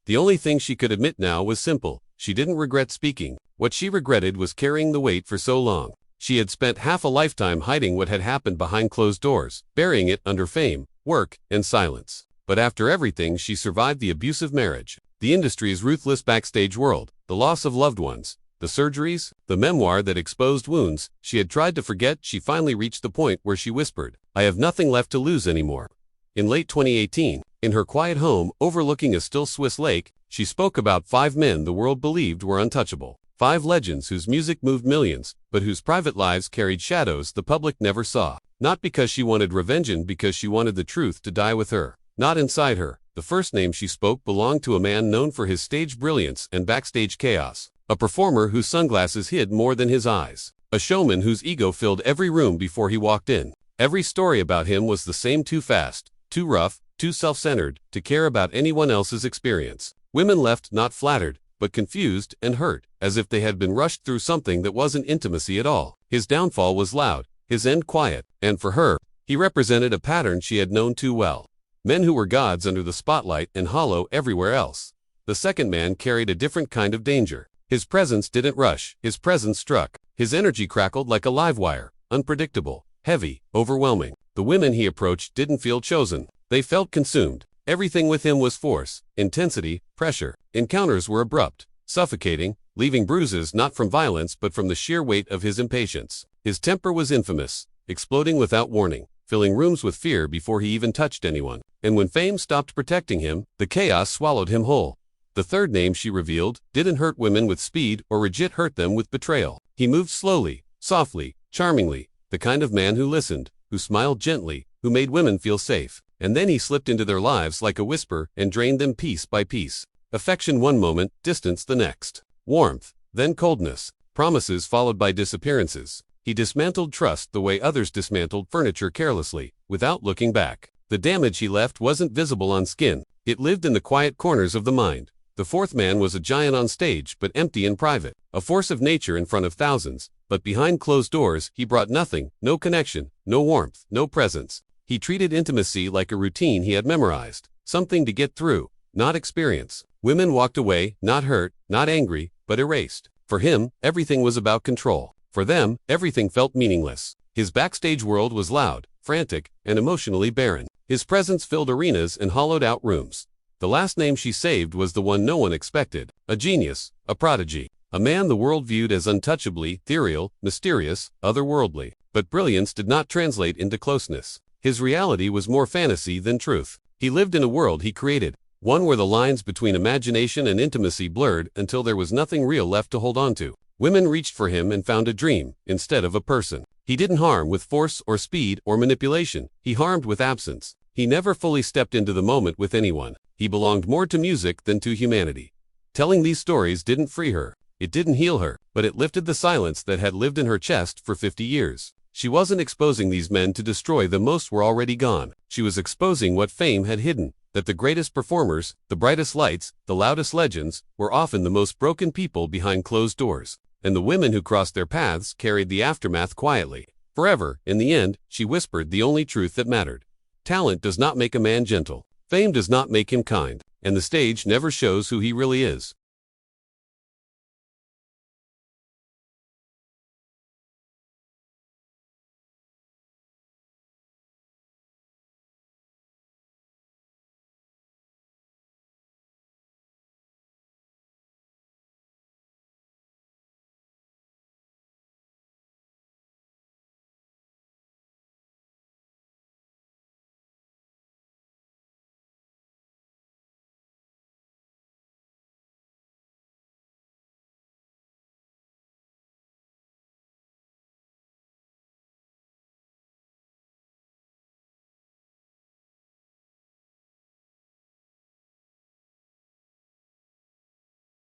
The only thing she could admit now was simple. She didn't regret speaking. What she regretted was carrying the weight for so long. She had spent half a lifetime hiding what had happened behind closed doors, burying it under fame, work, and silence. But after everything, she survived the abusive marriage, the industry's ruthless backstage world, the loss of loved ones, the surgeries, the memoir that exposed wounds she had tried to forget. She finally reached the point where she whispered, "I have nothing left to lose anymore." In late 2018, in her quiet home overlooking a still Swiss lake, she spoke about 5 men the world believed were untouchable. 5 legends whose music moved millions, but whose private lives carried shadows the public never saw. Not because she wanted revenge, and because she wanted the truth to die with her, not inside her. The first name she spoke belonged to a man known for his stage brilliance and backstage chaos. A performer whose sunglasses hid more than his eyes. A showman whose ego filled every room before he walked in. Every story about him was the same: too fast, too rough, too self-centered to care about anyone else's experience. Women left not flattered, but confused and hurt, as if they had been rushed through something that wasn't intimacy at all. His downfall was loud, his end quiet, and for her, he represented a pattern she had known too well. Men who were gods under the spotlight and hollow everywhere else. The second man carried a different kind of danger. His presence didn't rush, his presence struck. His energy crackled like a live wire, unpredictable, heavy, overwhelming. The women he approached didn't feel chosen. They felt consumed. Everything with him was force, intensity, pressure. Encounters were abrupt, suffocating, leaving bruises not from violence but from the sheer weight of his impatience. His temper was infamous, exploding without warning, filling rooms with fear before he even touched anyone. And when fame stopped protecting him, the chaos swallowed him whole. The third name she revealed didn't hurt women with speed or legit hurt them with betrayal. He moved slowly, softly, charmingly, the kind of man who listened, who smiled gently, who made women feel safe. And then he slipped into their lives like a whisper and drained them piece by piece. Affection one moment, distance the next. Warmth, then coldness. Promises followed by disappearances. He dismantled trust the way others dismantled furniture carelessly, without looking back. The damage he left wasn't visible on skin. It lived in the quiet corners of the mind. The fourth man was a giant on stage but empty in private. A force of nature in front of thousands, but behind closed doors he brought nothing, no connection, no warmth, no presence. He treated intimacy like a routine he had memorized, something to get through, not experience. Women walked away, not hurt, not angry, but erased. For him, everything was about control. For them, everything felt meaningless. His backstage world was loud, frantic, and emotionally barren. His presence filled arenas and hollowed out rooms. The last name she saved was the one no one expected. A genius, a prodigy, a man the world viewed as untouchably ethereal, mysterious, otherworldly. But brilliance did not translate into closeness. His reality was more fantasy than truth. He lived in a world he created, one where the lines between imagination and intimacy blurred until there was nothing real left to hold on to. Women reached for him and found a dream, instead of a person. He didn't harm with force or speed or manipulation. He harmed with absence. He never fully stepped into the moment with anyone. He belonged more to music than to humanity. Telling these stories didn't free her. It didn't heal her, but it lifted the silence that had lived in her chest for 50 years. She wasn't exposing these men to destroy them, most were already gone. She was exposing what fame had hidden, that the greatest performers, the brightest lights, the loudest legends, were often the most broken people behind closed doors. And the women who crossed their paths carried the aftermath quietly. Forever, in the end, she whispered the only truth that mattered. Talent does not make a man gentle. Fame does not make him kind. And the stage never shows who he really is.